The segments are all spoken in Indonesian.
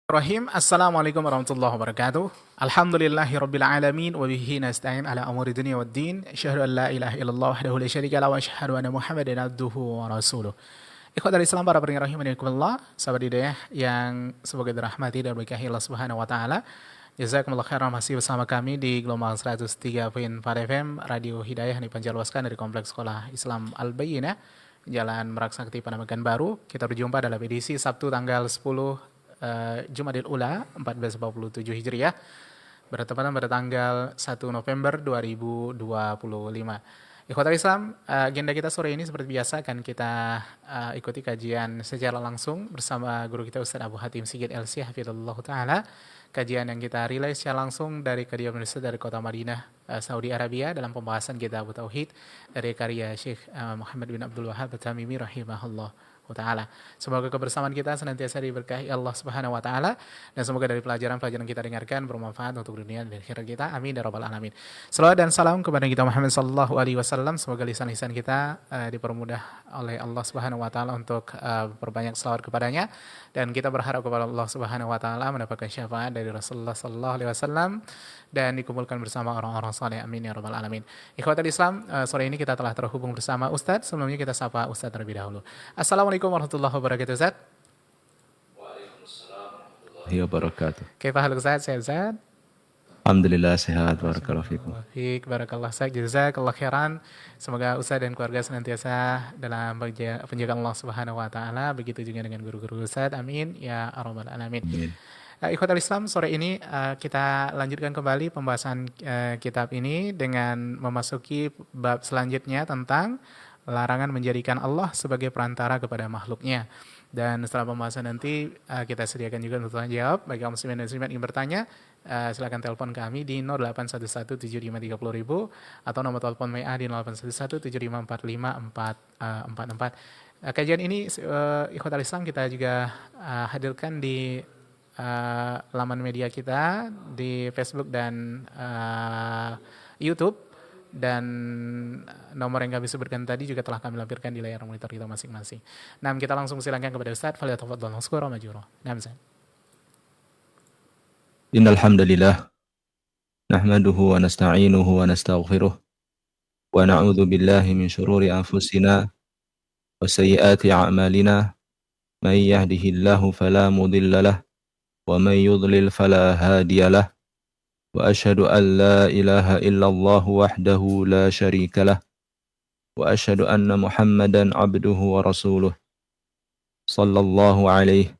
Assalamualaikum warahmatullahi wabarakatuh. Alhamdulillahirabbil alamin wa bihi nasta'in ala umuri dunya waddin. Asyhadu an la ilaha illallah wahdahu la syarika lahu wa asyhadu anna Muhammadan abduhu wa rasuluh. Ikhwatal Islam para pendengar rahimanikumallah, sahabat hidayah yang semoga dirahmati dan berkahi Allah Subhanahu wa taala. Jazakumullah khairan, masih bersama kami di gelombang 103.4 FM Radio Hidayah yang dipancarluaskan dari Kompleks Sekolah Islam Al-Bayyinah, Jalan Merak Sakti, Panamakan Baru. Kita berjumpa dalam edisi Sabtu tanggal 10 Jumadil Ula 1447 Hijriah, bertepatan pada tanggal 1 November 2025. Ikhwatal Islam, agenda kita sore ini seperti biasa akan kita ikuti kajian secara langsung bersama guru kita Ustaz Abu Hatim Sigit LC Hafizallahu Ta'ala. Kajian yang kita relay secara langsung dari kediaman Ustaz dari kota Madinah, Saudi Arabia, dalam pembahasan kitab Tauhid dari karya Syekh Muhammad bin Abdul Wahhab At-Tamimi rahimahullah Ta'ala. Semoga kebersamaan kita senantiasa diberkahi Allah Subhanahu wa taala, dan semoga dari pelajaran-pelajaran kita dengarkan bermanfaat untuk dunia dan akhirat kita. Amin ya rabbal alamin. Salawat dan salam kepada kita Muhammad sallallahu alaihi wasallam. Semoga lisan-lisan kita dipermudah oleh Allah Subhanahu wa taala untuk berbanyak selawat kepadanya, dan kita berharap kepada Allah Subhanahu wa taala mendapatkan syafaat dari Rasulullah sallallahu alaihi wasallam dan dikumpulkan bersama orang-orang saleh. Amin ya rabbal alamin. Ikhwatul Islam, sore ini kita telah terhubung bersama Ustadz. Sebelumnya kita sapa Ustadz terlebih dahulu. Assalamualaikum warahmatullahi wabarakatuh, Ustaz. Waalaikumsalam warahmatullahi wabarakatuh. Kaifa haluk Ustaz? Sehat Ustaz? Alhamdulillah sehat, barakallahu fikum. Baik, barakallah Ustaz. Jazakallah khairan. Semoga Ustaz dan keluarga senantiasa dalam penjagaan Allah Subhanahu wa taala. Begitu juga dengan guru-guru Ustaz. Amin ya rabbal alamin. Amin. Ikhwatul Islam, sore ini kita lanjutkan kembali pembahasan kitab ini dengan memasuki bab selanjutnya tentang larangan menjadikan Allah sebagai perantara kepada makhluknya. Dan setelah pembahasan nanti kita sediakan juga untuk tanya jawab. Bagi kaum muslimin dan muslimat yang ingin bertanya, silakan telepon kami di 08117530.000 atau nomor telepon MA di 0811754544. Kajian ini Ikhwatul Islam kita juga hadirkan di laman media kita di Facebook dan YouTube, dan nomor yang kami sebutkan tadi juga telah kami lampirkan di layar monitor kita masing-masing. Nah, kita langsung silakan kepada Ustaz. Falyatafaddal mashkura majura. Nah, Ustaz. Innal hamdalillah nahmaduhu wa nasta'inuhu wa nastaghfiruh wa na'udzu billahi min shururi anfusina wa sayyiati a'malina. May yahdihillahu fala mudilla lahu wa may yudlil fala hadiya lahu. Wa asyhadu an la ilaha illallah wahdahu la syarika lah. Wa asyhadu anna Muhammadan abduhu wa rasuluh. Sallallahu alaihi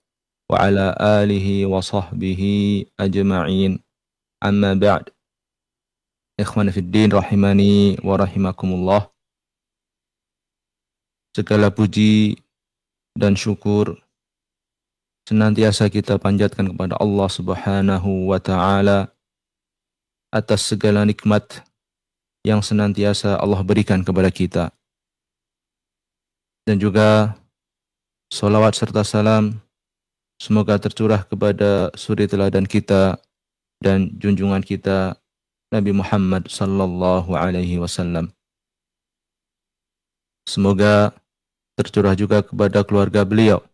wa ala alihi wa sahbihi ajma'in. Amma ba'd. Ikhwan fiddin rahimani wa rahimakumullah. Segala puji dan syukur senantiasa kita panjatkan kepada Allah Subhanahu wa taala atas segala nikmat yang senantiasa Allah berikan kepada kita. Dan juga salawat serta salam semoga tercurah kepada suri teladan kita dan junjungan kita Nabi Muhammad sallallahu alaihi wasallam. Semoga tercurah juga kepada keluarga beliau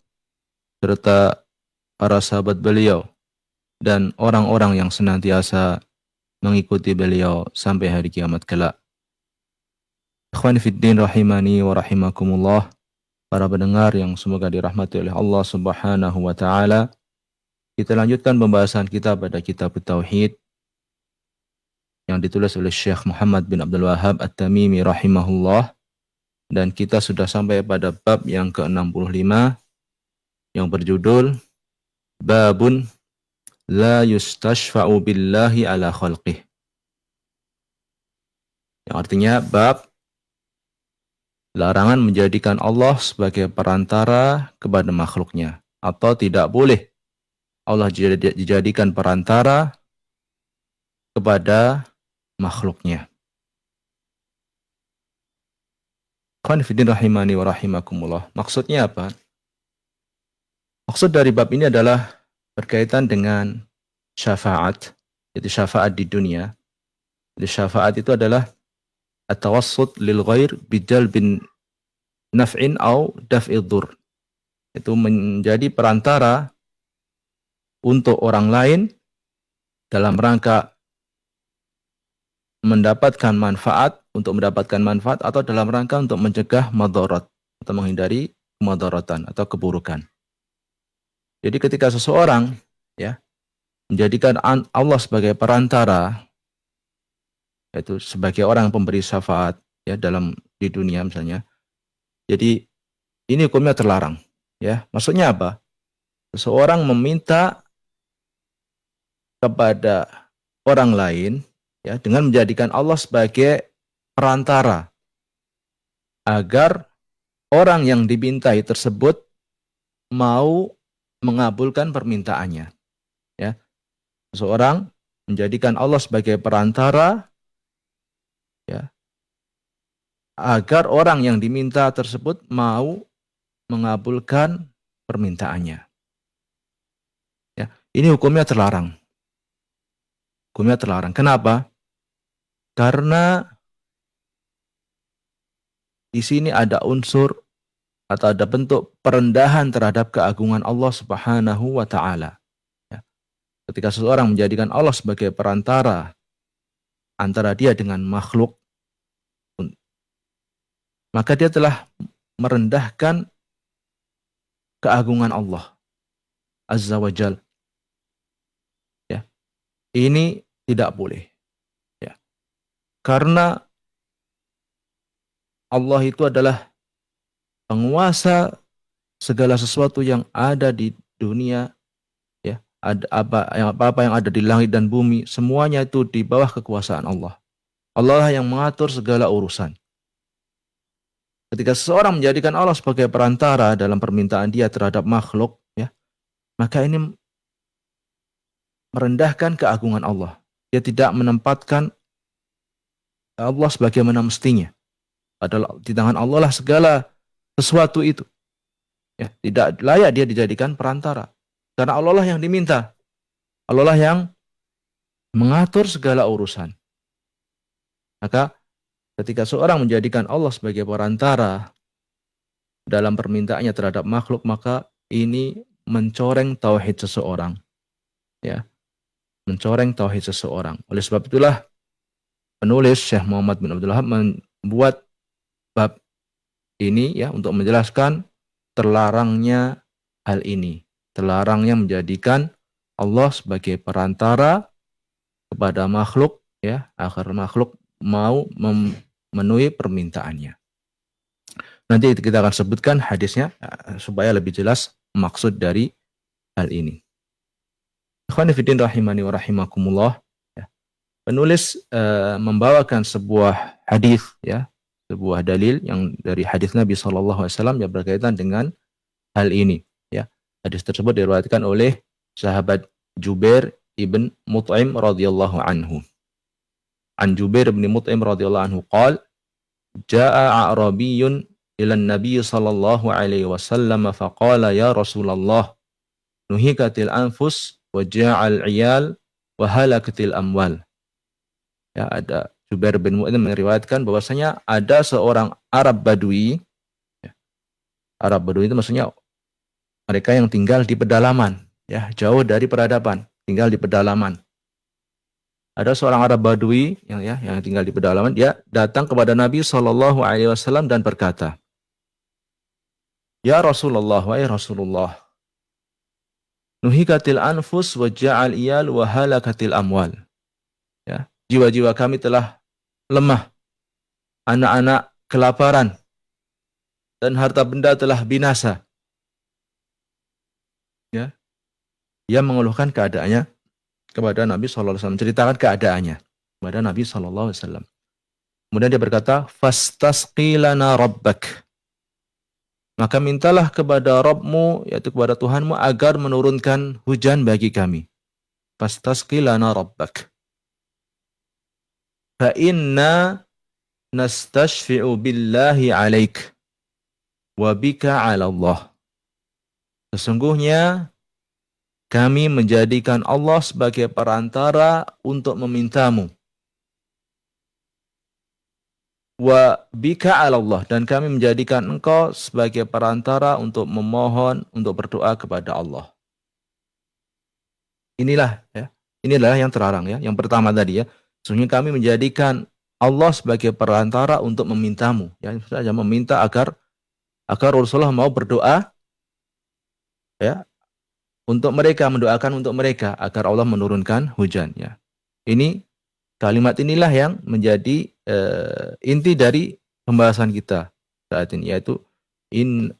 serta para sahabat beliau dan orang-orang yang senantiasa mengikuti beliau sampai hari kiamat kelak. Ikhwani fiddin rahimani wa rahimakumullah, para pendengar yang semoga dirahmati oleh Allah Subhanahu wa taala. Kita lanjutkan pembahasan kita pada kitab Tauhid yang ditulis oleh Syekh Muhammad bin Abdul Wahhab At-Tamimi rahimahullah, dan kita sudah sampai pada bab yang ke-65 yang berjudul Babun la yustashfa'u billahi ala khalqih. Yang artinya bab larangan menjadikan Allah sebagai perantara kepada makhluknya, atau tidak boleh Allah dijadikan perantara kepada makhluknya. Qanifidin rahimani wa rahimakumullah. Maksudnya apa? Maksud dari bab ini adalah berkaitan dengan syafaat, yaitu syafaat di dunia. Jadi syafaat itu adalah at-tawassut lil ghair bijalbin naf'in au daf'id dhur. Itu menjadi perantara untuk orang lain dalam rangka mendapatkan manfaat, atau dalam rangka untuk mencegah madarat atau menghindari mudaratan atau keburukan. Jadi ketika seseorang ya menjadikan Allah sebagai perantara, yaitu sebagai orang pemberi syafaat ya di dunia misalnya. Jadi ini hukumnya terlarang ya. Maksudnya apa? Seseorang meminta kepada orang lain ya dengan menjadikan Allah sebagai perantara agar orang yang dimintai tersebut mau mengabulkan permintaannya. Ya. Seseorang menjadikan Allah sebagai perantara ya agar orang yang diminta tersebut mau mengabulkan permintaannya. Ya, ini hukumnya terlarang. Hukumnya terlarang. Kenapa? Karena di sini ada unsur atau ada bentuk perendahan terhadap keagungan Allah Subhanahu wa taala. Ya. Ketika seseorang menjadikan Allah sebagai perantara antara dia dengan makhluk, maka dia telah merendahkan keagungan Allah Azza wa Jal. Ya. Ini tidak boleh. Ya. Karena Allah itu adalah penguasa segala sesuatu yang ada di dunia, ya. Apa yang ada di langit dan bumi, semuanya itu di bawah kekuasaan Allah. Allah lah yang mengatur segala urusan. Ketika seseorang menjadikan Allah sebagai perantara dalam permintaan dia terhadap makhluk, ya, maka ini merendahkan keagungan Allah. Dia tidak menempatkan Allah sebagaimana mestinya. Padahal di tangan Allah lah segala sesuatu itu. Ya, tidak layak dia dijadikan perantara. Karena Allah lah yang diminta. Allah lah yang mengatur segala urusan. Maka ketika seorang menjadikan Allah sebagai perantara dalam permintaannya terhadap makhluk, maka ini mencoreng tauhid seseorang. Ya, mencoreng tauhid seseorang. Oleh sebab itulah penulis Syekh Muhammad bin Abdul Wahab membuat bab ini ya untuk menjelaskan terlarangnya hal ini. Terlarangnya menjadikan Allah sebagai perantara kepada makhluk ya, agar makhluk mau memenuhi permintaannya. Nanti kita akan sebutkan hadisnya supaya lebih jelas maksud dari hal ini. Ikhwani fiddin rahimani wa rahimakumullah. Ya. Penulis membawakan sebuah hadis ya, sebuah dalil yang dari hadis Nabi SAW yang berkaitan dengan hal ini. Ya. Hadis tersebut diriwayatkan oleh sahabat Jubair ibn Mut'im radhiyallahu anhu. An Jubair bin Mut'im radhiyallahu anhu qala jaa'a a'rabiyyun ila an-nabiy sallallahu alaihi wasallam faqala ya Rasulullah nuhikatil anfus wa ja'al 'iyal wa halakatil amwal. Ya, ada Jubair bin Mut'im meriwayatkan bahwasanya ada seorang Arab Badui. Ya, Arab Badui itu maksudnya mereka yang tinggal di pedalaman, ya, jauh dari peradaban, tinggal di pedalaman. Ada seorang Arab Badui yang tinggal di pedalaman, dia datang kepada Nabi SAW dan berkata, "Ya Rasulullah, wahai Rasulullah, nuhikatil anfus wa ja'al iyal wa halakatil amwal." Ya, jiwa-jiwa kami telah lemah, anak-anak kelaparan, dan harta benda telah binasa. Ya, dia mengeluhkan keadaannya kepada Nabi SAW, menceritakan keadaannya kepada Nabi SAW. Kemudian dia berkata, "Fastasqi lana rabbak." Maka mintalah kepada Rabbmu, yaitu kepada Tuhanmu, agar menurunkan hujan bagi kami. Fastasqi lana rabbak. Fa inna nastashfi'u billahi alaik wa bika 'ala Allah. Sesungguhnya kami menjadikan Allah sebagai perantara untuk memintamu. Wa bika 'ala Allah, dan kami menjadikan engkau sebagai perantara untuk memohon, untuk berdoa kepada Allah. Inilah ya. Inilah yang terlarang ya. Yang pertama tadi ya. Sesungguhnya kami menjadikan Allah sebagai perantara untuk memintamu ya. Saja meminta agar Rasulullah mau berdoa ya untuk mereka, mendoakan untuk mereka agar Allah menurunkan hujan ya. Ini kalimat inilah yang menjadi inti dari pembahasan kita saat ini, yaitu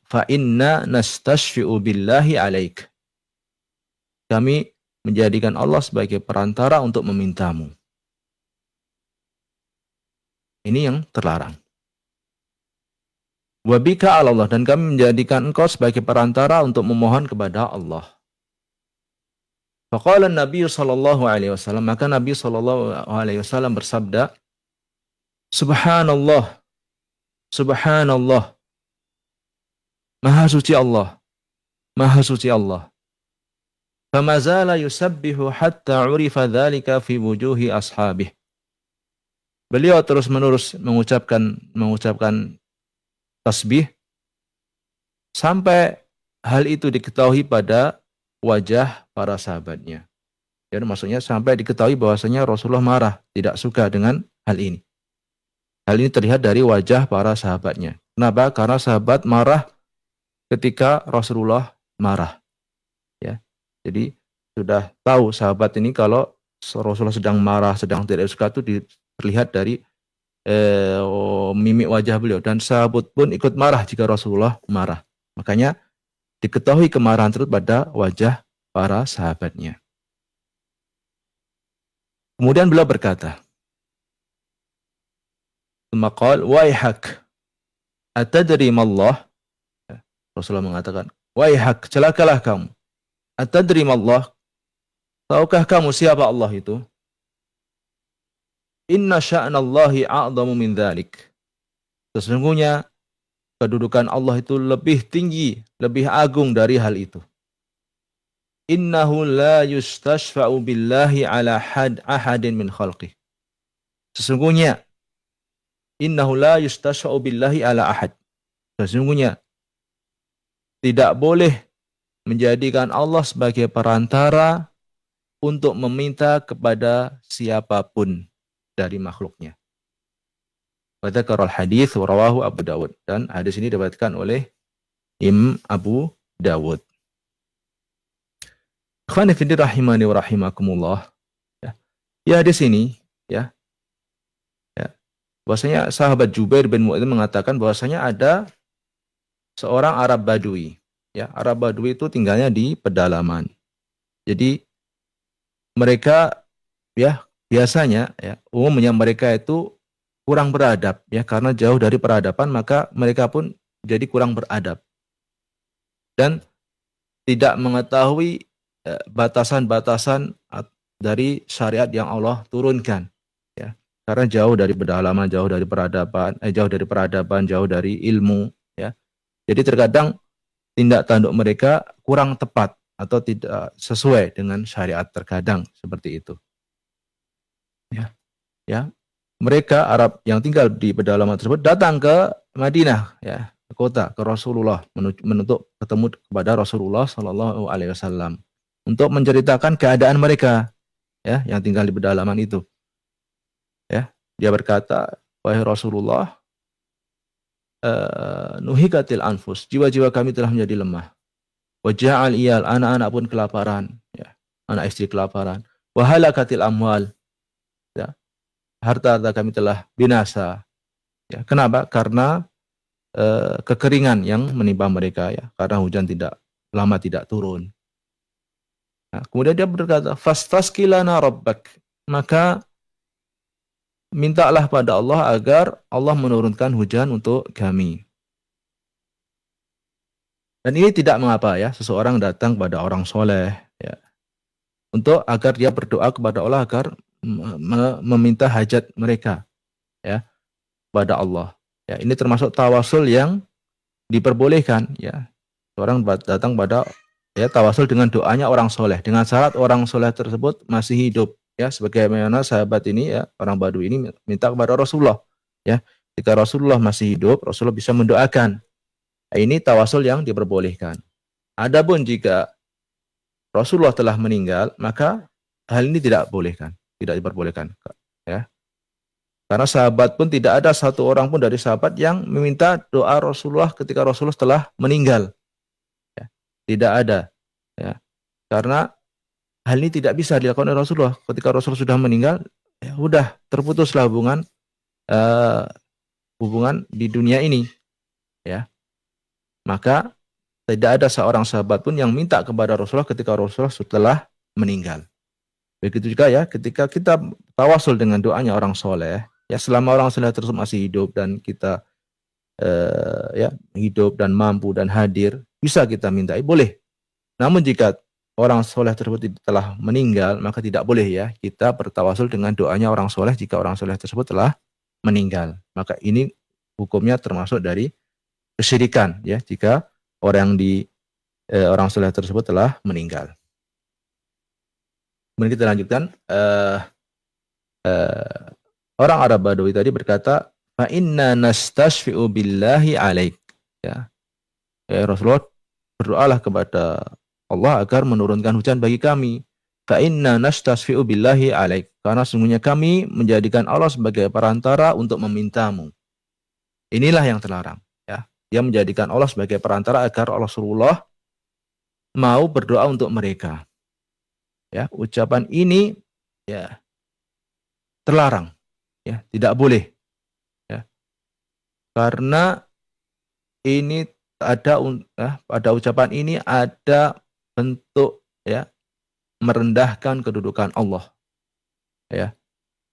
fa inna nastashfi'u billahi alaik. Kami menjadikan Allah sebagai perantara untuk memintamu. Ini yang terlarang. Wa bika 'ala Allah, dan kami menjadikan engkau sebagai perantara untuk memohon kepada Allah. Faqala Nabi sallallahu alaihi wasallam, maka Nabi sallallahu alaihi wasallam bersabda, Subhanallah, Subhanallah, Maha suci Allah, Maha suci Allah. Fama zala yusabbihu hatta urifa dzalika fi wujuhi ashabih. Beliau terus-menerus mengucapkan tasbih sampai hal itu diketahui pada wajah para sahabatnya. Jadi maksudnya sampai diketahui bahwasanya Rasulullah marah, tidak suka dengan hal ini. Hal ini terlihat dari wajah para sahabatnya. Kenapa? Karena sahabat marah ketika Rasulullah marah. Ya. Jadi sudah tahu sahabat ini kalau Rasulullah sedang marah, sedang tidak suka itu terlihat dari mimik wajah beliau, dan sahabat pun ikut marah jika Rasulullah marah. Makanya diketahui kemarahan tersebut pada wajah para sahabatnya. Kemudian beliau berkata, "Maqal waihak atadri mallah." Rasulullah mengatakan, "Waihak, celakalah kamu. Atadri mallah, tahukah kamu siapa Allah itu? Inna sya'nallahi a'zamu min dzalik." Sesungguhnya kedudukan Allah itu lebih tinggi, lebih agung dari hal itu. Innahu la yustashfa'u billahi ala ahadin min khalqih. Sesungguhnya innahu la yustashfa'u billahi ala ahad. Sesungguhnya tidak boleh menjadikan Allah sebagai perantara untuk meminta kepada siapapun dari makhluknya. Wa dzakara al-hadits wa rawahu Abu Dawud, dan hadis ini diriwayatkan oleh Imam Abu Dawud. Ikhwani fillah rahimani wa rahimakumullah. Ya hadis ini ya bahwasanya sahabat Jubair bin Mut'im mengatakan bahwasanya ada seorang Arab Badui. Ya, Arab Badui itu tinggalnya di pedalaman. Jadi mereka ya biasanya ya umumnya mereka itu kurang beradab ya, karena jauh dari peradaban maka mereka pun jadi kurang beradab dan tidak mengetahui batasan-batasan dari syariat yang Allah turunkan ya, karena jauh dari pedalaman, jauh dari peradaban, jauh dari ilmu ya. Jadi terkadang tindak tanduk mereka kurang tepat atau tidak sesuai dengan syariat, terkadang seperti itu. Ya. Mereka Arab yang tinggal di pedalaman tersebut datang ke Madinah ya, ke kota, ke Rasulullah, menuntut ketemu kepada Rasulullah sallallahu alaihi wasallam untuk menceritakan keadaan mereka ya yang tinggal di pedalaman itu. Ya, dia berkata, "Wahai Rasulullah, nuhikatil anfus, jiwa-jiwa kami telah menjadi lemah. Waja'al iyal, anak-anak pun kelaparan, ya. Anak istri kelaparan. Wahalakatil amwal, ya. Harta-harta kami telah binasa." Ya, kenapa? Karena kekeringan yang menimpa mereka ya, karena hujan lama tidak turun. Nah, kemudian dia berkata, "Fastasqilana rabbak." Maka mintalah pada Allah agar Allah menurunkan hujan untuk kami. Dan ini tidak mengapa ya, seseorang datang kepada orang soleh ya, untuk agar dia berdoa kepada Allah agar meminta hajat mereka ya pada Allah. Ya, ini termasuk tawasul yang diperbolehkan ya. Orang datang pada ya tawasul dengan doanya orang soleh, dengan syarat orang soleh tersebut masih hidup ya, sebagaimana sahabat ini ya, orang Badui ini minta kepada Rasulullah ya, jika Rasulullah masih hidup Rasulullah bisa mendoakan. Ini tawasul yang diperbolehkan. Adapun jika Rasulullah telah meninggal, maka hal ini tidak bolehkan, tidak diperbolehkan, ya. Karena sahabat pun tidak ada satu orang pun dari sahabat yang meminta doa Rasulullah ketika Rasulullah telah meninggal. Ya. Tidak ada. Ya. Karena hal ini tidak bisa dilakukan oleh Rasulullah. Ketika Rasulullah sudah meninggal, ya udah terputuslah hubungan di dunia ini. Ya. Maka tidak ada seorang sahabat pun yang minta kepada Rasulullah ketika Rasulullah setelah meninggal. Begitu juga ya ketika kita tawasul dengan doanya orang soleh, ya selama orang soleh tersebut masih hidup dan kita ya hidup dan mampu dan hadir, bisa kita mintai, boleh. Namun jika orang soleh tersebut telah meninggal, maka tidak boleh ya kita bertawasul dengan doanya orang soleh jika orang soleh tersebut telah meninggal. Maka ini hukumnya termasuk dari kesyirikan ya jika orang soleh tersebut telah meninggal. Kemudian kita lanjutkan. Orang Arab Badawi tadi berkata, fa inna nastashfi'u billahi alaik. Ya. Rasulullah, berdoalah kepada Allah agar menurunkan hujan bagi kami. Fa inna nastashfi'u billahi alaik. Karena sungguhnya kami menjadikan Allah sebagai perantara untuk memintamu. Inilah yang terlarang. Ya. Dia menjadikan Allah sebagai perantara agar Rasulullah mau berdoa untuk mereka. Ya, ucapan ini ya terlarang, ya tidak boleh, ya karena ini pada ucapan ini ada bentuk ya merendahkan kedudukan Allah, ya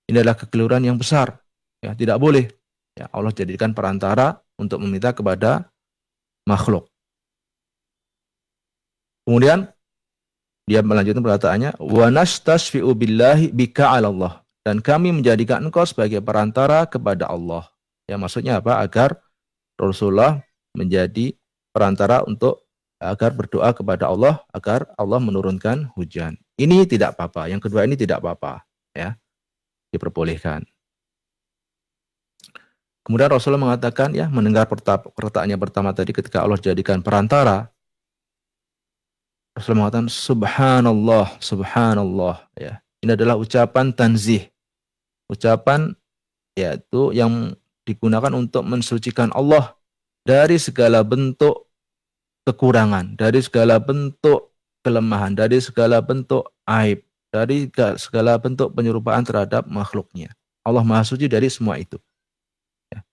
ini adalah kekeliruan yang besar, ya tidak boleh, ya Allah jadikan perantara untuk meminta kepada makhluk. Kemudian dia melanjutkan perkataannya, wa nastashfi'u billahi bika 'ala Allah, dan kami menjadikan engkau sebagai perantara kepada Allah. Ya maksudnya apa? Agar Rasulullah menjadi perantara untuk agar berdoa kepada Allah agar Allah menurunkan hujan. Ini tidak apa-apa. Yang kedua ini tidak apa-apa, ya. Diperbolehkan. Kemudian Rasulullah mengatakan ya mendengar perkataannya pertama tadi ketika Allah jadikan perantara, Rasulullah mengatakan subhanallah, subhanallah, ya. Ini adalah ucapan tanzih. Ucapan yaitu yang digunakan untuk mensucikan Allah dari segala bentuk kekurangan, dari segala bentuk kelemahan, dari segala bentuk aib, dari segala bentuk penyerupaan terhadap makhluknya. Allah Maha Suci dari semua itu. Ya.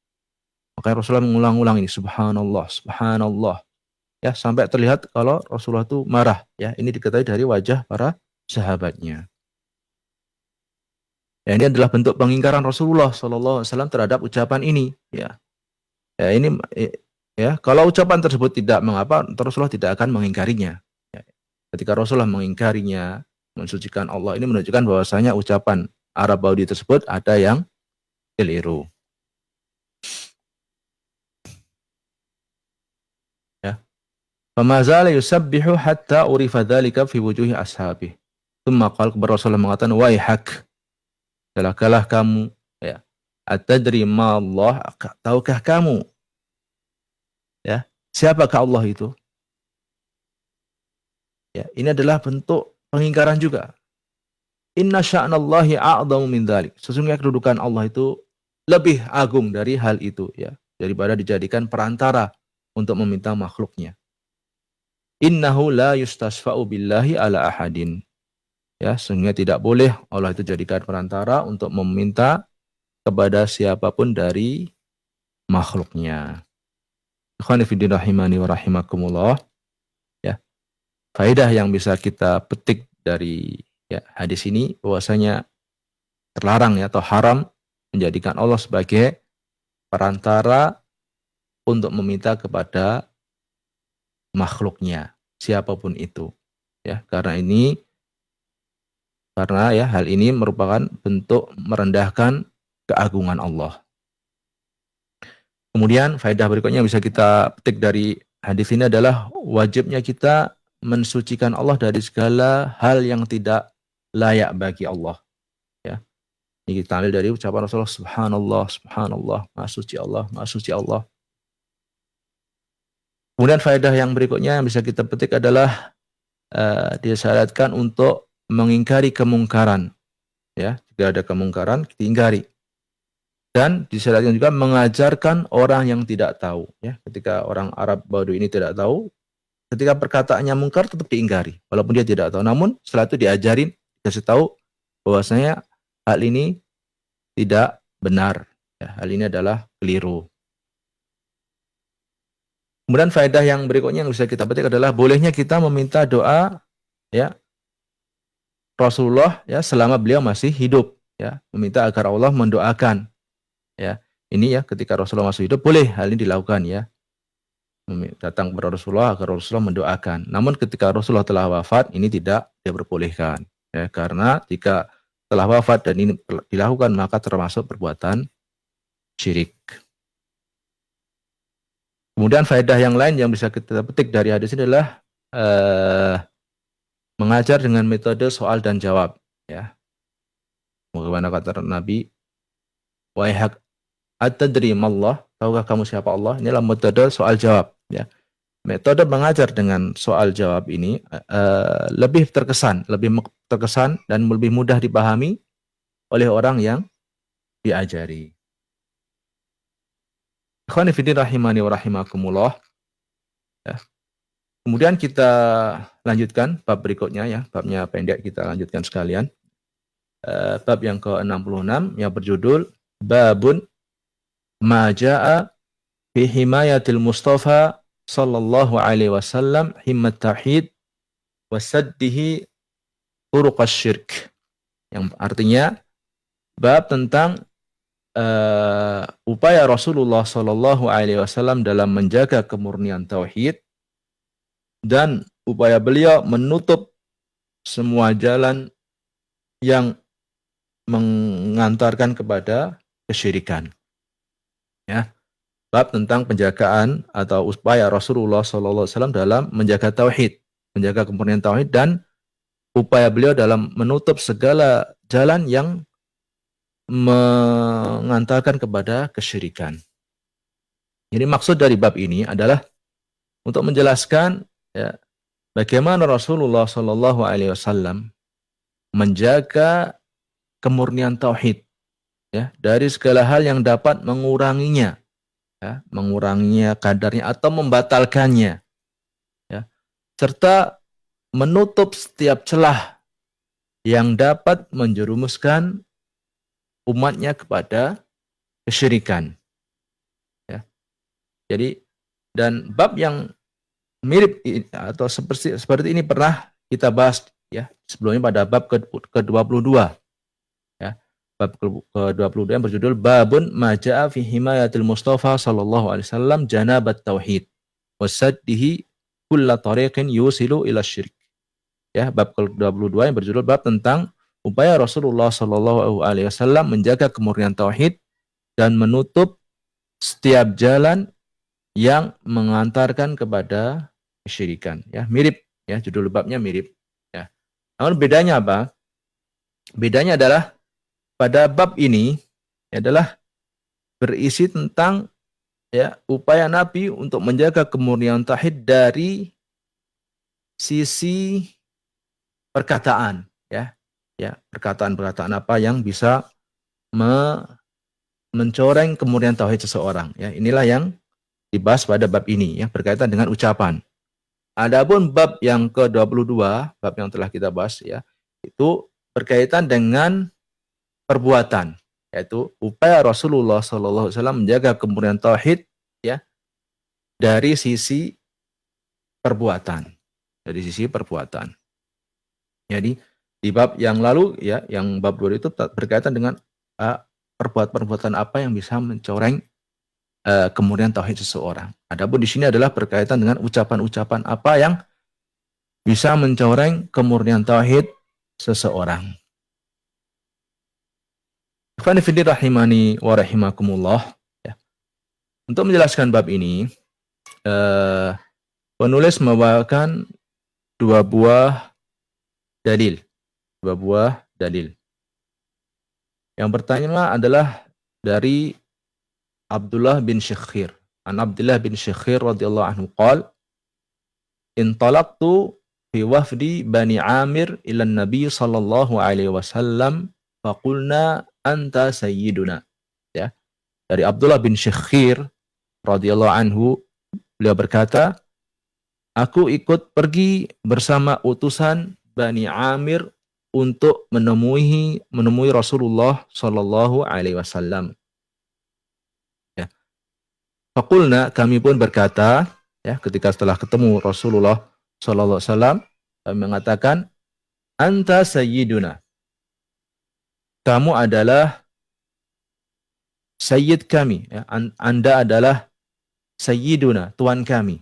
Makanya Rasulullah mengulang-ulang ini subhanallah, subhanallah. Ya, sampai terlihat kalau Rasulullah itu marah. Ya, ini diketahui dari wajah para sahabatnya. Ya, ini adalah bentuk pengingkaran Rasulullah SAW terhadap ucapan ini. Ya, ya ini ya kalau ucapan tersebut tidak mengapa, Rasulullah tidak akan mengingkarinya. Ya, ketika Rasulullah mengingkarinya, mensucikan Allah, ini menunjukkan bahwasanya ucapan Arab Badawi tersebut ada yang keliru. Famazala yusabbihu hatta urifa dzalika fi wujuhi ashabi. Tsumma qala Rasulullah mengatakan waihak. Celakalah kamu ya. Atadri ma Allah, tahukah kamu ya, siapakah Allah itu? Ya, ini adalah bentuk pengingkaran juga. Inna sya'nallahi a'dhamu min dzalik. Sesungguhnya kedudukan Allah itu lebih agung dari hal itu ya, daripada dijadikan perantara untuk meminta makhluknya. Innahu la yustasfa'u billahi ala ahadin. Ya, sehingga tidak boleh Allah itu jadikan perantara untuk meminta kepada siapapun dari makhluknya. Ikhwani fiddin rahimani wa rahimakumullah. Ya. Faedah yang bisa kita petik dari ya, hadis ini bahwasanya terlarang ya atau haram menjadikan Allah sebagai perantara untuk meminta kepada makhluknya, siapapun itu. Ya, karena ya hal ini merupakan bentuk merendahkan keagungan Allah. Kemudian faedah berikutnya yang bisa kita petik dari hadis ini adalah wajibnya kita mensucikan Allah dari segala hal yang tidak layak bagi Allah. Ya. Ini kita ambil dari ucapan Rasulullah subhanallah, subhanallah, maha suci Allah, maha suci Allah. Kemudian faedah yang berikutnya yang bisa kita petik adalah disyariatkan untuk mengingkari kemungkaran, ya, jika ada kemungkaran diingkari. Dan disyariatkan juga mengajarkan orang yang tidak tahu, ya, ketika orang Arab Badui ini tidak tahu, ketika perkataannya mungkar tetap diingkari walaupun dia tidak tahu, namun setelah itu diajarin, dikasih tahu bahwasanya hal ini tidak benar, ya, hal ini adalah keliru. Kemudian faedah yang berikutnya yang bisa kita petik adalah bolehnya kita meminta doa, ya, Rasulullah, ya, selama beliau masih hidup, ya, meminta agar Allah mendoakan, ya. Ini, ya, ketika Rasulullah masih hidup boleh hal ini dilakukan, ya. Datang kepada Rasulullah agar Rasulullah mendoakan. Namun ketika Rasulullah telah wafat ini tidak diperbolehkan, ya, karena jika telah wafat dan ini dilakukan maka termasuk perbuatan syirik. Kemudian faedah yang lain yang bisa kita petik dari hadis ini adalah mengajar dengan metode soal dan jawab, ya. Bagaimana kata Nabi, wahai atadri mallah, tahukah kamu siapa Allah? Inilah metode soal jawab, ya. Metode mengajar dengan soal jawab ini lebih terkesan dan lebih mudah dipahami oleh orang yang diajari. Ikhwani fillah rahimani wa rahimakumullah. Ya. Kemudian kita lanjutkan bab berikutnya, ya, babnya pendek kita lanjutkan sekalian. Bab yang ke-66 yang berjudul Babun ma jaa fi himayatil Mustafa sallallahu alaihi wasallam himmat tauhid wa saddihi turuqasy syirk. Yang artinya bab tentang upaya Rasulullah sallallahu alaihi wasallam dalam menjaga kemurnian tauhid dan upaya beliau menutup semua jalan yang mengantarkan kepada kesyirikan. Ya. Bab tentang penjagaan atau upaya Rasulullah SAW dalam menjaga tauhid, menjaga kemurnian tauhid dan upaya beliau dalam menutup segala jalan yang mengantarkan kepada kesyirikan. Jadi maksud dari bab ini adalah untuk menjelaskan, ya, bagaimana Rasulullah SAW menjaga kemurnian tauhid, ya, dari segala hal yang dapat menguranginya, ya, menguranginya kadarnya atau membatalkannya, ya, serta menutup setiap celah yang dapat menjerumuskan umatnya kepada kesyirikan, ya. Jadi dan bab yang mirip atau seperti ini pernah kita bahas, ya, sebelumnya pada bab ke-22, ya. Bab ke-22 yang berjudul Babun ma jaa fi himayatil Mustafa sallallahu alaihi wasallam janabat tauhid wa saddihi kulla tariqin yusilu ila syirik. Ya, bab ke-22 yang berjudul bab tentang upaya Rasulullah sallallahu alaihi wasallam menjaga kemurnian tauhid dan menutup setiap jalan yang mengantarkan kepada kesyirikan, ya. Mirip, ya, judul babnya mirip, ya. Namun bedanya apa? Bedanya adalah pada bab ini adalah berisi tentang, ya, upaya Nabi untuk menjaga kemurnian tauhid dari sisi perkataan, ya. Ya, perkataan-perkataan apa yang bisa mencoreng kemurnian tauhid seseorang, ya. Inilah yang dibahas pada bab ini, ya, berkaitan dengan ucapan. Adapun bab yang ke-22, bab yang telah kita bahas, ya, itu berkaitan dengan perbuatan, yaitu upaya Rasulullah SAW menjaga kemurnian tauhid, ya, dari sisi perbuatan, Jadi di bab yang lalu, ya, yang bab 2 itu berkaitan dengan perbuatan apa yang bisa mencoreng kemurnian tauhid seseorang. Adapun di sini adalah berkaitan dengan ucapan-ucapan apa yang bisa mencoreng kemurnian tauhid seseorang. Ikhwani fillah rahimani wa rahimakumullah, ya. Untuk menjelaskan bab ini, penulis membawakan dua buah dalil. Yang pertama adalah dari Abdullah bin Syekhir radhiyallahu anhu qala intalaqtu fi wafdi Bani Amir ila Nabi sallallahu alaihi wasallam faqulna anta sayyiduna. Ya. Dari Abdullah bin Syekhir radhiyallahu anhu, beliau berkata, aku ikut pergi bersama utusan Bani Amir untuk menemui Rasulullah sallallahu alaihi wasallam. Ya. Faqulna, kami pun berkata, ya, ketika setelah ketemu Rasulullah sallallahu alaihi wasallam, kami mengatakan, anta sayyiduna. Kamu adalah sayyid kami, ya. Anda adalah sayyiduna, tuan kami.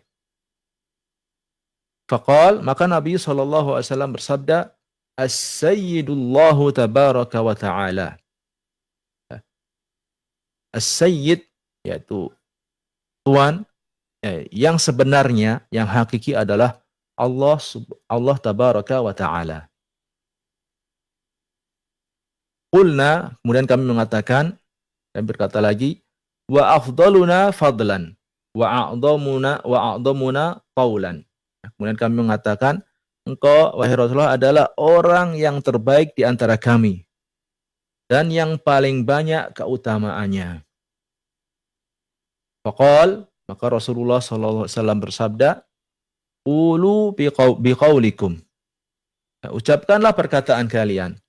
Faqal, maka Nabi SAW bersabda, As-sayyidullahu tabaraka wa ta'ala. As-sayyid, yaitu tuan, yang sebenarnya, yang hakiki adalah Allah tabaraka wa ta'ala. Qulna, kemudian kami mengatakan, dan berkata lagi, wa afdaluna fadlan, wa a'dhamuna qawlan. Kemudian kami mengatakan, engkau, wahai Rasulullah, adalah orang yang terbaik di antara kami dan yang paling banyak keutamaannya. Faqal, maka Rasulullah SAW bersabda, ulu biqaulikum. Ucapkanlah perkataan kalian.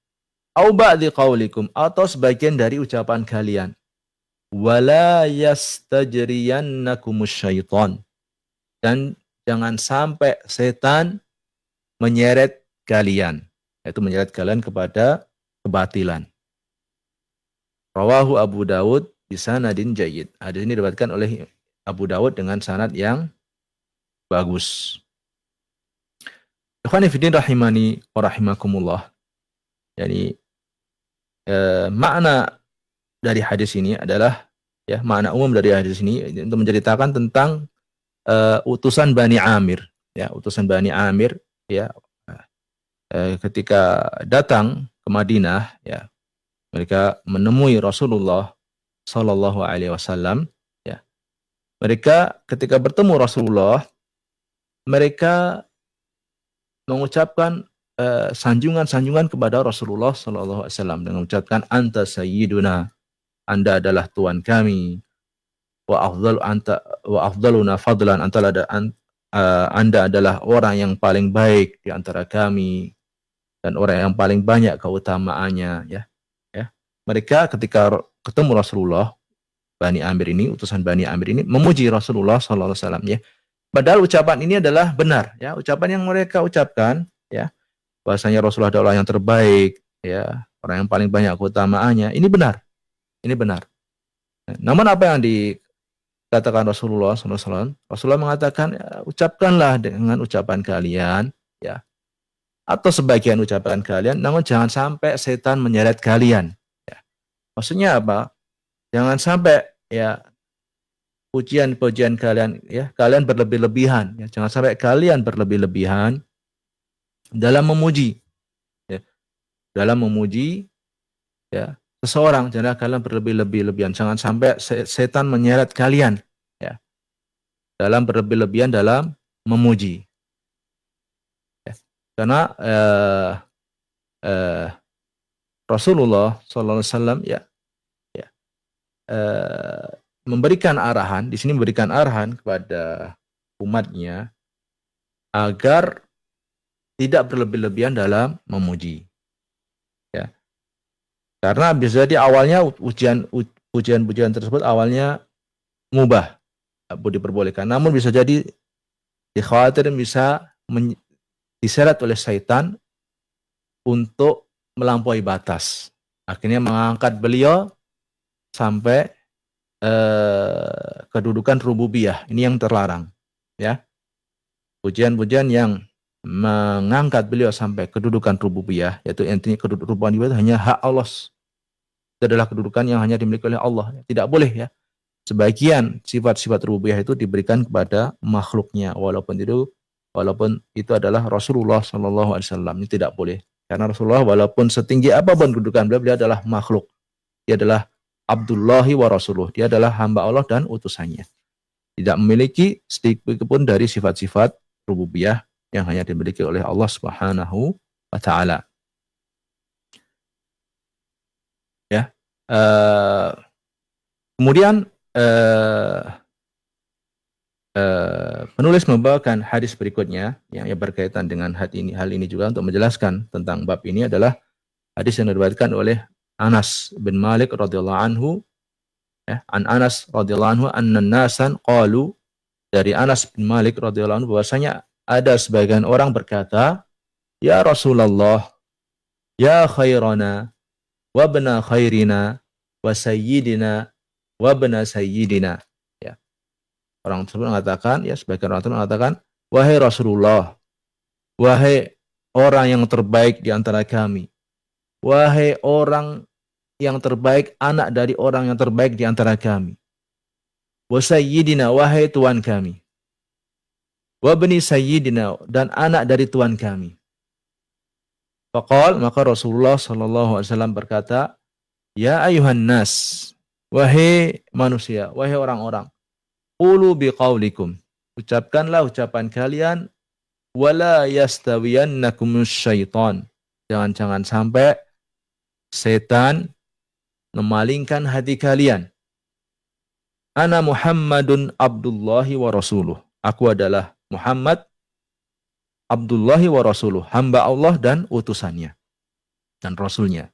Au ba'di qaulikum, atau sebagian dari ucapan kalian. Wala yastajriyannakumus syaitan. Dan jangan sampai setan menyeret kalian, yaitu menyeret kalian kepada kebatilan. Rawahu Abu Dawud bisanadin jayyid. Hadis ini diriwayatkan oleh Abu Dawud dengan sanad yang bagus. Ikhwani fiddin rahimani wa rahimakumullah. Jadi makna dari hadis ini adalah, ya, makna umum dari hadis ini untuk menceritakan tentang utusan Bani Amir, ya, utusan Bani Amir, ya, ketika datang ke Madinah, ya, mereka menemui Rasulullah Sallallahu Alaihi Wasallam, ya, mereka ketika bertemu Rasulullah, mereka mengucapkan sanjungan-sanjungan kepada Rasulullah Sallallahu Alaihi Wasallam dengan mengucapkan anta sayyiduna, Anda adalah tuan kami. Wa afdaluna fadlan, Anda adalah orang yang paling baik di antara kami dan orang yang paling banyak keutamaannya, ya. Mereka ketika ketemu Rasulullah, Bani Amir ini, utusan Bani Amir ini memuji Rasulullah sallallahu alaihi wasallam, ya. Padahal ucapan ini adalah benar, ya. Ucapan yang mereka ucapkan, ya, bahwasanya Rasulullah adalah orang yang terbaik, ya, orang yang paling banyak keutamaannya. Ini benar. Ini benar. Namun apa yang katakan Rasulullah SAW, Rasulullah mengatakan, ucapkanlah dengan ucapan kalian, ya, atau sebagian ucapan kalian, namun jangan sampai setan menyeret kalian. Ya. Maksudnya apa? Jangan sampai, ya, pujian-pujian kalian, ya, kalian berlebih-lebihan. Ya. Jangan sampai kalian berlebih-lebihan dalam memuji, ya, ya, seseorang. Jangan kalian berlebih-lebihan. Jangan sampai setan menyeret kalian, ya, dalam berlebih-lebihan dalam memuji. Ya. Karena Rasulullah SAW, ya, memberikan arahan, di sini memberikan arahan kepada umatnya agar tidak berlebih-lebihan dalam memuji. Ya. Karena bisa jadi awalnya pujian-pujian tersebut awalnya mubah, diperbolehkan. Namun bisa jadi dikhawatirin bisa diseret oleh syaitan untuk melampaui batas. Akhirnya mengangkat beliau sampai kedudukan rububiyah. Ini yang terlarang, ya. Pujian-pujian yang mengangkat beliau sampai kedudukan rububiyah, yaitu intinya kedudukan rububiyah itu hanya hak Allah. Itu adalah kedudukan yang hanya dimiliki oleh Allah. Tidak boleh, ya, sebagian sifat-sifat rububiyah itu diberikan kepada makhluknya, walaupun itu adalah Rasulullah SAW. Ini tidak boleh. Karena Rasulullah walaupun setinggi apapun kedudukan beliau adalah makhluk. Dia adalah Abdullahi wa Rasuluh. Dia adalah hamba Allah dan utusannya. Tidak memiliki sedikit pun dari sifat-sifat rububiyah yang hanya dimiliki oleh Allah Subhanahu wa taala. Ya. Kemudian penulis membawakan hadis berikutnya yang berkaitan dengan hal ini juga untuk menjelaskan tentang bab ini adalah hadis yang diriwayatkan oleh Anas bin Malik radhiyallahu anhu, ya, an Anas radhiyallahu anhu anna nasan qalu, dari Anas bin Malik radhiyallahu anhu bahwasanya ada sebagian orang berkata, ya Rasulullah, ya khairana wa bna khairina wa sayyidina wa bna sayyidina. Ya. Orang tersebut mengatakan, ya, sebagian orang tersebut mengatakan, wahai Rasulullah, wahai orang yang terbaik di antara kami, wahai orang yang terbaik, anak dari orang yang terbaik di antara kami, wa sayyidina, wahai tuan kami, wa bni sayyidina, dan anak dari tuan kami. Faqal, maka Rasulullah sallallahu alaihi wasallam berkata, ya ayuhan nas, wahai manusia, wahai orang-orang, qulu biqaulikum, ucapkanlah ucapan kalian, wala yastawiyannakumus syaitan, jangan sampai setan memalingkan hati kalian. Ana Muhammadun Abdullahi wa Rasuluh, aku adalah Muhammad Abdullahi wa Rasuluh, hamba Allah dan utusannya dan Rasulnya.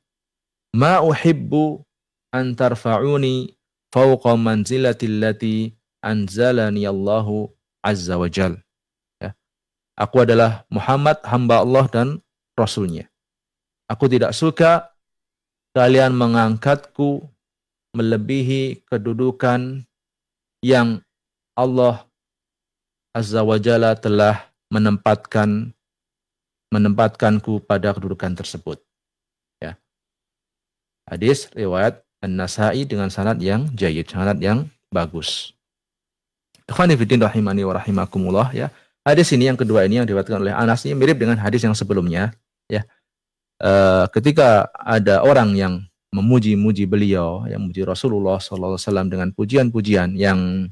Ma uhibbu an tarfa'uni fawqa manzilati allati anzalani Allahu azza wa jal. Ya. Aku adalah Muhammad, hamba Allah dan Rasulnya. Aku tidak suka kalian mengangkatku melebihi kedudukan yang Allah azza wa jalla telah menempatkanku pada kedudukan tersebut. Ya. Hadis riwayat An-Nasa'i dengan sanad yang jayyid, sanad yang bagus. Ikhwani fillah rahimani wa rahimakumullah, ya. Hadis ini yang kedua ini yang diriwayatkan oleh Anas ini mirip dengan hadis yang sebelumnya, ya. Ketika ada orang yang memuji-muji beliau, yang memuji Rasulullah sallallahu alaihi wasallam dengan pujian-pujian yang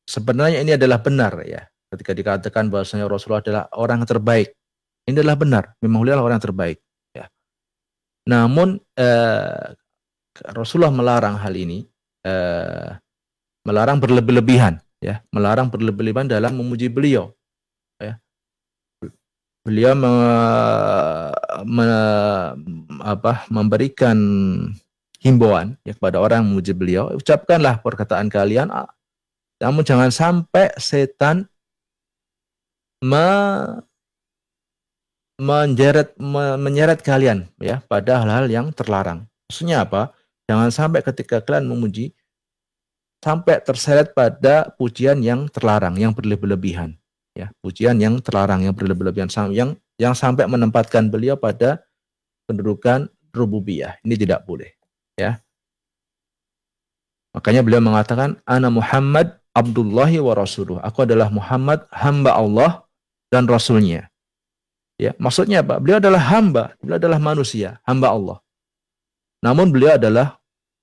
sebenarnya ini adalah benar, ya. Ketika dikatakan bahwasanya Rasulullah adalah orang yang terbaik, ini adalah benar, memang beliau adalah orang yang terbaik, ya. Namun Rasulullah melarang hal ini, melarang berlebih-lebihan, ya, melarang berlebih-lebihan dalam memuji beliau, ya. Beliau memberikan himbauan, ya, kepada orang yang memuji beliau, ucapkanlah perkataan kalian, namun jangan sampai setan menyeret kalian, ya, pada hal-hal yang terlarang. Maksudnya apa? Jangan sampai ketika kalian memuji sampai terseret pada pujian yang terlarang, yang berlebih-lebihan, ya, pujian yang terlarang, yang berlebih-lebihan, yang sampai menempatkan beliau pada kedudukan rububiyah. Ini tidak boleh, ya. Makanya beliau mengatakan, ana Muhammad Abdullahi wa Rasuluh, aku adalah Muhammad, hamba Allah dan Rasulnya. Ya, maksudnya apa? Beliau adalah hamba, beliau adalah manusia, hamba Allah. Namun beliau adalah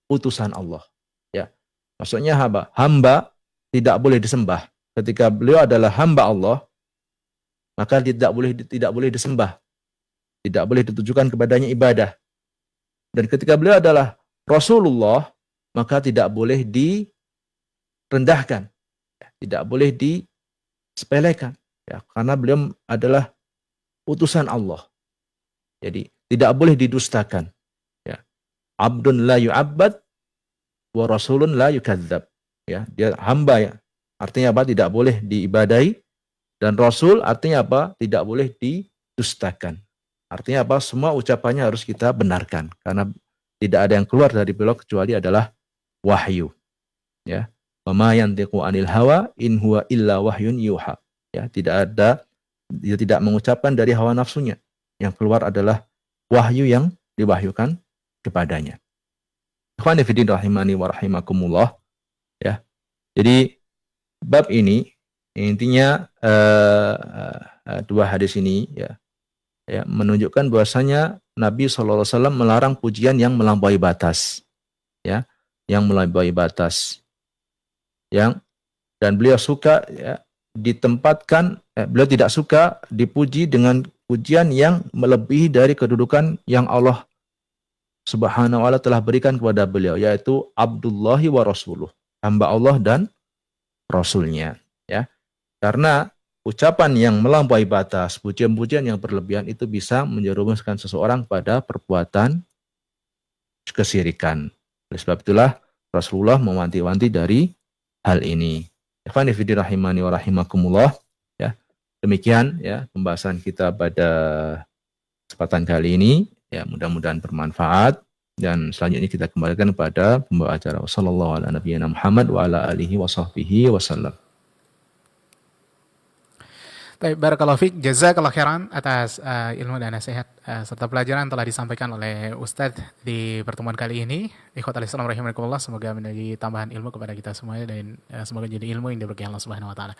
utusan Allah. Ya, maksudnya hamba tidak boleh disembah. Ketika beliau adalah hamba Allah, maka tidak boleh disembah, tidak boleh ditujukan kepadanya ibadah. Dan ketika beliau adalah Rasulullah, maka tidak boleh direndahkan, tidak boleh disepelekan, ya, karena beliau adalah utusan Allah. Jadi tidak boleh didustakan. Ya. Abdun la yu'abbad wa rasulun la yukadzab. Ya, dia hamba, ya. Artinya apa? Tidak boleh diibadahi, dan rasul artinya apa? Tidak boleh didustakan. Artinya apa? Semua ucapannya harus kita benarkan, karena tidak ada yang keluar dari beliau kecuali adalah wahyu. Ya. Wa ma yantiqu anil hawa in huwa illa wahyun yuha. Ya, dia tidak mengucapkan dari hawa nafsunya. Yang keluar adalah wahyu yang diwahyukan kepadanya. Ikhwani fillah rahimani wa rahimakumullah, ya. Jadi bab ini intinya dua hadis ini, ya, menunjukkan bahwasanya Nabi SAW melarang pujian yang melampaui batas, ya, yang melampaui batas, yang Dan beliau suka ya, ditempatkan, beliau tidak suka dipuji dengan pujian yang melebihi dari kedudukan yang Allah Subhanahu wa ta'ala telah berikan kepada beliau, yaitu Abdullahi wa Rasuluh, hamba Allah dan Rasulnya. Ya. Karena ucapan yang melampaui batas, pujian-pujian yang berlebihan itu bisa menjerumuskan seseorang pada perbuatan kesyirikan. Oleh sebab itulah Rasulullah mewanti-wanti dari hal ini. Ikhwani fillah rahimani wa rahimakumullah. Ya. Demikian ya pembahasan kita pada kesempatan kali ini. Ya, mudah-mudahan bermanfaat, dan selanjutnya kita kembalikan kepada pembawa acara. Wassallallahu ala nabiyyina Muhammad wa ala alihi wa sahbihi wasallam. Baik, barakallahu fiik, jazakallahu khairan atas ilmu dan nasihat serta pelajaran telah disampaikan oleh Ustadz di pertemuan kali ini. Ikhwatal Islam rahimakumullah, semoga menjadi tambahan ilmu kepada kita semuanya, dan semoga jadi ilmu yang diberkahi Allah Subhanahu wa taala.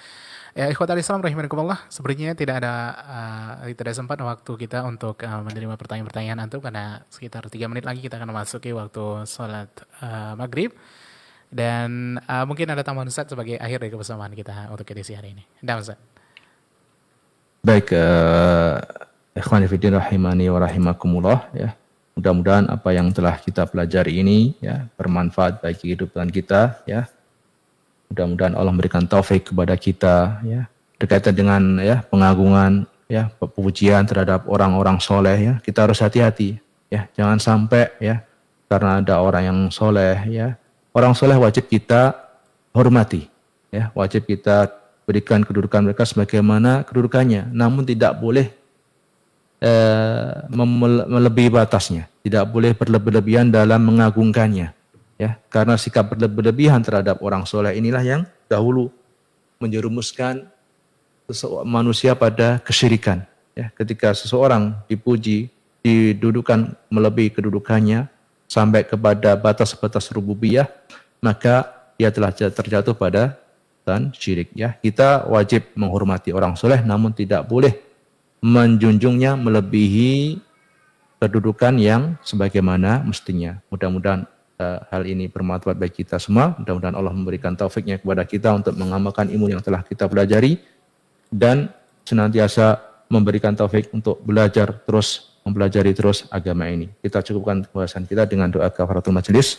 Ya, ikhwatal Islam rahimakumullah, sepertinya tidak sempat waktu kita untuk menerima pertanyaan-pertanyaan antum, karena sekitar 3 menit lagi kita akan memasuki waktu sholat maghrib. Dan mungkin ada tambahan Ustadz sebagai akhir dari kebersamaan kita untuk edisi hari ini. Dan Ustadz. Baik, ikhwani fillah rahimani wa rahimakumullah, ya. Mudah-mudahan apa yang telah kita pelajari ini ya bermanfaat bagi kehidupan kita, ya. Mudah-mudahan Allah memberikan taufik kepada kita, ya, berkaitan dengan ya pengagungan, ya, pujian terhadap orang-orang soleh, ya. Kita harus hati-hati, ya. Jangan sampai ya karena ada orang yang soleh, ya, orang soleh wajib kita hormati, ya, wajib kita berikan kedudukan mereka sebagaimana kedudukannya, namun tidak boleh melebihi batasnya, tidak boleh berlebihan dalam mengagungkannya, ya, karena sikap berlebihan terhadap orang soleh inilah yang dahulu menjerumuskan manusia pada kesyirikan, ya. Ketika seseorang dipuji, didudukan melebihi kedudukannya sampai kepada batas-batas rububiyah, maka dia telah terjatuh pada dan syirik, ya. Kita wajib menghormati orang soleh, namun tidak boleh menjunjungnya melebihi kedudukan yang sebagaimana mestinya. Mudah-mudahan hal ini bermanfaat bagi kita semua. Mudah-mudahan Allah memberikan taufiknya kepada kita untuk mengamalkan ilmu yang telah kita pelajari, dan senantiasa memberikan taufik untuk belajar terus, mempelajari terus agama ini. Kita cukupkan pembahasan kita dengan doa kafaratul majelis.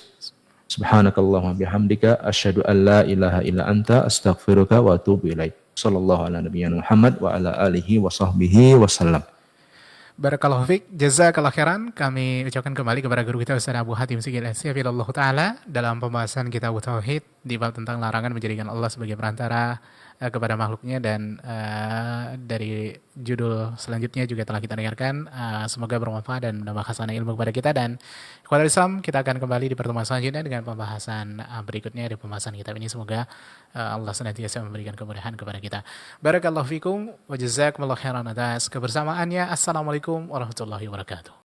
Subhanakallahumma bihamdika asyhadu an la ilaha illa anta astaghfiruka wa atubu ilaik. Sallallahu ala nabiyyina Muhammad wa ala alihi wa sahbihi wasallam. Barakallahu fiik, jazakallahu khairan. Kami ucapkan kembali kepada guru kita Ustaz Abu Hatim Sigil Hafizahullah taala dalam pembahasan kitab tauhid di bab tentang larangan menjadikan Allah sebagai perantara kepada makhluknya, dan dari judul selanjutnya juga telah kita dengarkan. Semoga bermanfaat dan menambah khasanah ilmu kepada kita, dan kepada Islam kita akan kembali di pertemuan selanjutnya dengan pembahasan berikutnya di pembahasan kitab ini. Semoga Allah senantiasa memberikan kemudahan kepada kita. Barakallahu fikum wa jazakumullahu khairan atas kebersamaannya. Assalamualaikum warahmatullahi wabarakatuh.